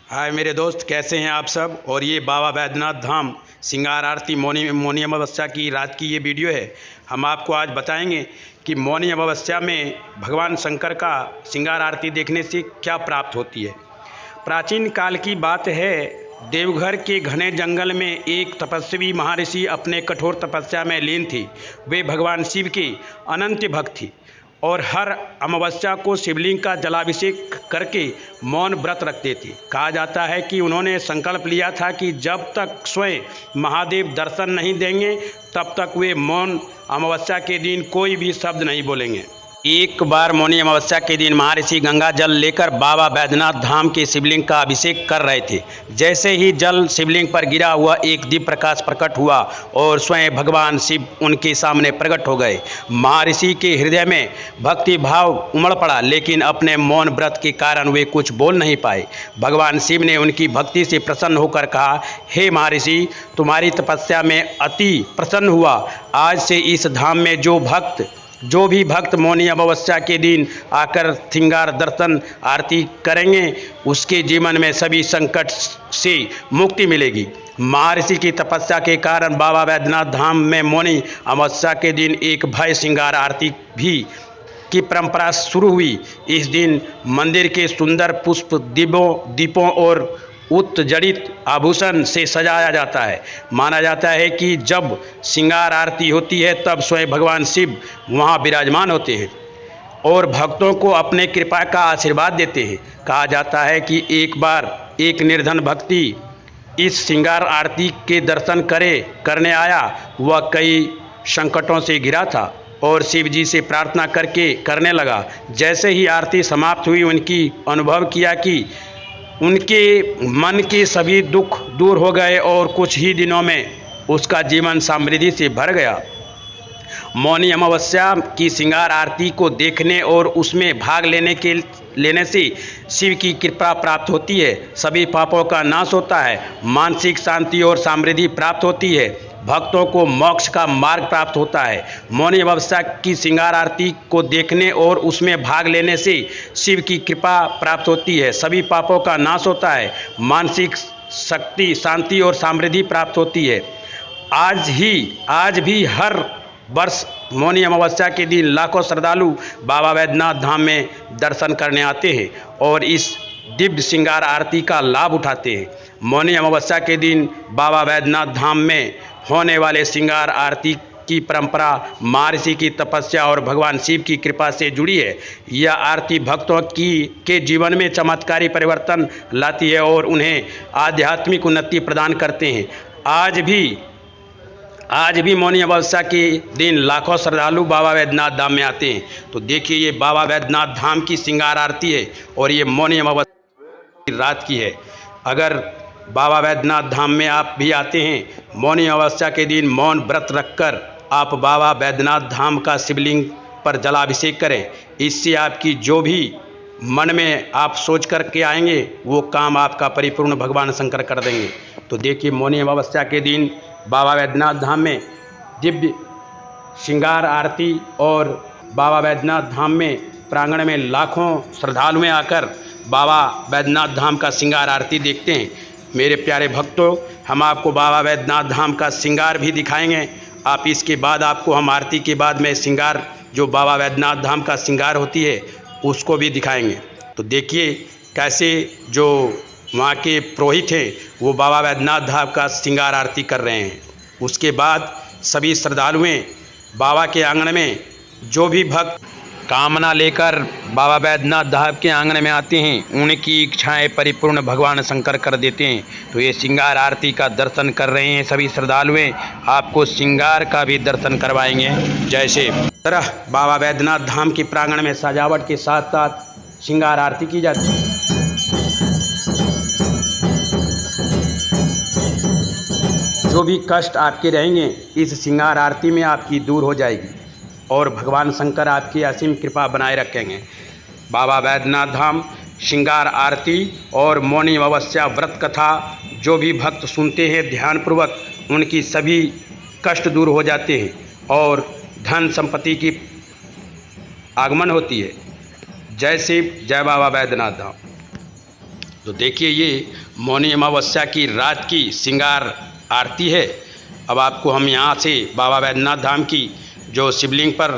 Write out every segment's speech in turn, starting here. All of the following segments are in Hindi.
हाय मेरे दोस्त, कैसे हैं आप सब। और ये बाबा बैद्यनाथ धाम श्रृंगार आरती मौनी अमावस्या की रात की ये वीडियो है। हम आपको आज बताएंगे कि मौनी अमावस्या में भगवान शंकर का श्रृंगार आरती देखने से क्या प्राप्त होती है। प्राचीन काल की बात है, देवघर के घने जंगल में एक तपस्वी महर्षि अपने कठोर तपस्या में लीन थी। वे भगवान शिव की अनंत भक्त थी और हर अमावस्या को शिवलिंग का जलाभिषेक करके मौन व्रत रखते थे। कहा जाता है कि उन्होंने संकल्प लिया था कि जब तक स्वयं महादेव दर्शन नहीं देंगे तब तक वे मौन अमावस्या के दिन कोई भी शब्द नहीं बोलेंगे। एक बार मौनी अमावस्या के दिन महर्षि गंगा जल लेकर बाबा बैद्यनाथ धाम के शिवलिंग का अभिषेक कर रहे थे। जैसे ही जल शिवलिंग पर गिरा हुआ एक दिव्य प्रकाश प्रकट हुआ और स्वयं भगवान शिव उनके सामने प्रकट हो गए। महर्षि के हृदय में भक्ति भाव उमड़ पड़ा, लेकिन अपने मौन व्रत के कारण वे कुछ बोल नहीं पाए। भगवान शिव ने उनकी भक्ति से प्रसन्न होकर कहा, हे महर्षि, तुम्हारी तपस्या में अति प्रसन्न हुआ। आज से इस धाम में जो भी भक्त मौनी अमावस्या के दिन आकर श्रृंगार दर्शन आरती करेंगे उसके जीवन में सभी संकट से मुक्ति मिलेगी। महर्षि की तपस्या के कारण बाबा बैद्यनाथ धाम में मौनी अमावस्या के दिन एक भव्य श्रृंगार आरती भी की परंपरा शुरू हुई। इस दिन मंदिर के सुंदर पुष्प दीपों और उत्जड़ित आभूषण से सजाया जाता है। माना जाता है कि जब श्रृंगार आरती होती है तब स्वयं भगवान शिव वहाँ विराजमान होते हैं और भक्तों को अपने कृपा का आशीर्वाद देते हैं। कहा जाता है कि एक बार एक निर्धन भक्ति इस श्रृंगार आरती के दर्शन करने आया। वह कई संकटों से घिरा था और शिव जी से प्रार्थना करने लगा। जैसे ही आरती समाप्त हुई, उनकी अनुभव किया कि उनके मन के सभी दुख दूर हो गए और कुछ ही दिनों में उसका जीवन समृद्धि से भर गया। मौनी अमावस्या की श्रृंगार आरती को देखने और उसमें भाग लेने से शिव की कृपा प्राप्त होती है। सभी पापों का नाश होता है, मानसिक शांति और समृद्धि प्राप्त होती है, भक्तों को मोक्ष का मार्ग प्राप्त होता है। मौनी अमावस्या की श्रृंगार आरती को देखने और उसमें भाग लेने से शिव की कृपा प्राप्त होती है, सभी पापों का नाश होता है, मानसिक शक्ति, शांति और समृद्धि प्राप्त होती है। आज भी हर वर्ष मौनी अमावस्या के दिन लाखों श्रद्धालु बाबा बैद्यनाथ धाम में दर्शन करने आते हैं और इस दिव्य श्रृंगार आरती का लाभ उठाते हैं। मौनी अमावस्या के दिन बाबा बैद्यनाथ धाम में होने वाले श्रृंगार आरती की परंपरा महर्षि की तपस्या और भगवान शिव की कृपा से जुड़ी है। यह आरती भक्तों के जीवन में चमत्कारी परिवर्तन लाती है और उन्हें आध्यात्मिक उन्नति प्रदान करते हैं। आज भी मौनी अमावस्या के दिन लाखों श्रद्धालु बाबा बैद्यनाथ धाम में आते हैं। तो देखिए, ये बाबा बैद्यनाथ धाम की श्रृंगार आरती है और ये मौनी अमावस्या की रात की है। अगर बाबा बैद्यनाथ धाम में आप भी आते हैं, मौनी अमावस्या के दिन मौन व्रत रखकर आप बाबा बैद्यनाथ धाम का शिवलिंग पर जलाभिषेक करें। इससे आपकी जो भी मन में आप सोच करके आएंगे वो काम आपका परिपूर्ण भगवान शंकर कर देंगे। तो देखिए, मौनी अमावस्या के दिन बाबा बैद्यनाथ धाम में दिव्य श्रृंगार आरती और बाबा बैद्यनाथ धाम में प्रांगण में लाखों श्रद्धालु आकर बाबा बैद्यनाथ धाम का श्रृंगार आरती देखते हैं। मेरे प्यारे भक्तों, हम आपको बाबा बैद्यनाथ धाम का श्रृंगार भी दिखाएंगे। आप इसके बाद आपको हम आरती के बाद में श्रृंगार जो बाबा बैद्यनाथ धाम का श्रृंगार होती है उसको भी दिखाएंगे। तो देखिए कैसे जो वहाँ के पुरोहित हैं वो बाबा बैद्यनाथ धाम का श्रृंगार आरती कर रहे हैं। उसके बाद सभी श्रद्धालुएँ बाबा के आंगन में जो भी भक्त कामना लेकर बाबा बैद्यनाथ धाम के आंगन में आते हैं उनकी इच्छाएं परिपूर्ण भगवान शंकर कर देते हैं। तो ये श्रृंगार आरती का दर्शन कर रहे हैं सभी श्रद्धालुएं, आपको श्रृंगार का भी दर्शन करवाएंगे। जैसे तरह बाबा बैद्यनाथ धाम के प्रांगण में सजावट के साथ साथ श्रृंगार आरती की जाती है। जो भी कष्ट आपके रहेंगे इस श्रृंगार आरती में आपकी दूर हो जाएगी और भगवान शंकर आपकी असीम कृपा बनाए रखेंगे। बाबा बैद्यनाथ धाम श्रृंगार आरती और मौनी अमावस्या व्रत कथा जो भी भक्त सुनते हैं ध्यानपूर्वक उनकी सभी कष्ट दूर हो जाते हैं और धन संपत्ति की आगमन होती है। जय शिव, जय बाबा बैद्यनाथ धाम। तो देखिए ये मौनी अमावस्या की रात की श्रृंगार आरती है। अब आपको हम यहाँ से बाबा बैद्यनाथ धाम की जो शिवलिंग पर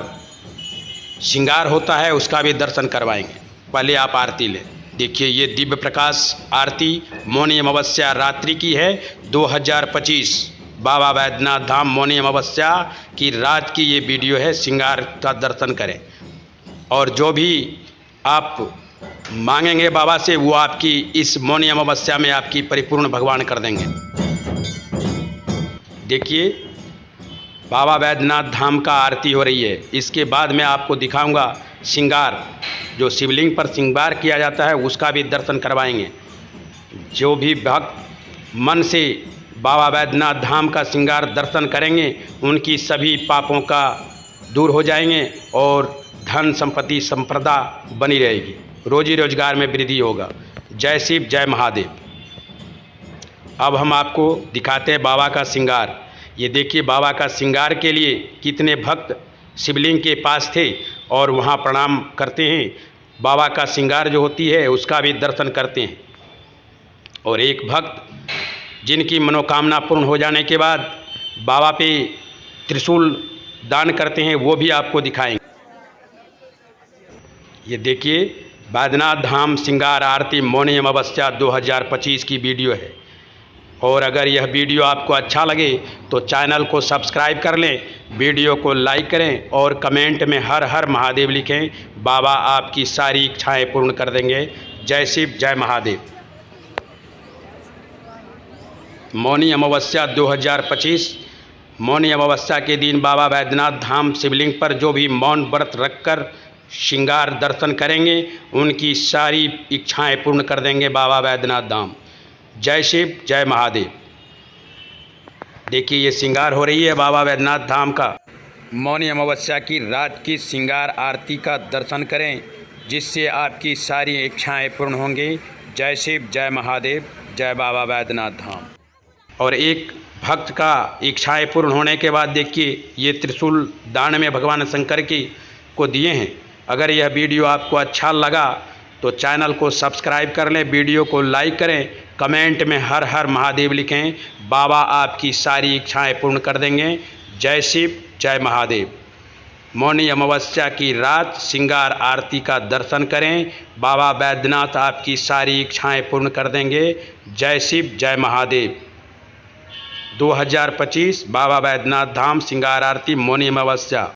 श्रृंगार होता है उसका भी दर्शन करवाएंगे। पहले आप आरती लें। देखिए ये दिव्य प्रकाश आरती मौनी अमावस्या रात्रि की है 2025 बाबा बैद्यनाथ धाम मौनी अमावस्या की रात की ये वीडियो है। श्रृंगार का दर्शन करें और जो भी आप मांगेंगे बाबा से वो आपकी इस मौनी अमावस्या में आपकी परिपूर्ण भगवान कर देंगे। देखिए बाबा बैद्यनाथ धाम का आरती हो रही है। इसके बाद मैं आपको दिखाऊंगा श्रृंगार, जो शिवलिंग पर श्रृंगार किया जाता है उसका भी दर्शन करवाएंगे। जो भी भक्त मन से बाबा बैद्यनाथ धाम का श्रृंगार दर्शन करेंगे उनकी सभी पापों का दूर हो जाएंगे और धन संपत्ति संपदा बनी रहेगी, रोजी रोजगार में वृद्धि होगा। जय शिव, जय महादेव। अब हम आपको दिखाते हैं बाबा का श्रृंगार। ये देखिए बाबा का श्रृंगार के लिए कितने भक्त शिवलिंग के पास थे और वहाँ प्रणाम करते हैं। बाबा का श्रृंगार जो होती है उसका भी दर्शन करते हैं। और एक भक्त जिनकी मनोकामना पूर्ण हो जाने के बाद बाबा पे त्रिशूल दान करते हैं वो भी आपको दिखाएंगे। ये देखिए बैद्यनाथ धाम श्रृंगार आरती मौनी अमावस्या 2025 की वीडियो है। और अगर यह वीडियो आपको अच्छा लगे तो चैनल को सब्सक्राइब कर लें, वीडियो को लाइक करें और कमेंट में हर हर महादेव लिखें। बाबा आपकी सारी इच्छाएं पूर्ण कर देंगे। जय शिव, जय महादेव। मौनी अमावस्या 2025 मौनी अमावस्या के दिन बाबा बैद्यनाथ धाम शिवलिंग पर जो भी मौन व्रत रखकर श्रृंगार दर्शन करेंगे उनकी सारी इच्छाएं पूर्ण कर देंगे बाबा बैद्यनाथ धाम। जय शिव, जय महादेव। देखिए ये श्रृंगार हो रही है बाबा बैद्यनाथ धाम का। मौनी अमावस्या की रात की श्रृंगार आरती का दर्शन करें जिससे आपकी सारी इच्छाएं पूर्ण होंगी। जय शिव, जय महादेव, जय बाबा बैद्यनाथ धाम। और एक भक्त का इच्छाएं पूर्ण होने के बाद देखिए ये त्रिशूल दान में भगवान शंकर की को दिए हैं। अगर यह वीडियो आपको अच्छा लगा तो चैनल को सब्सक्राइब कर लें, वीडियो को लाइक करें, कमेंट में हर हर महादेव लिखें। बाबा आपकी सारी इच्छाएं पूर्ण कर देंगे। जय शिव, जय महादेव। मौनी अमावस्या की रात श्रृंगार आरती का दर्शन करें। बाबा बैद्यनाथ आपकी सारी इच्छाएं पूर्ण कर देंगे। जय शिव, जय महादेव। 2025 बाबा बैद्यनाथ धाम श्रृंगार आरती मौनी अमावस्या।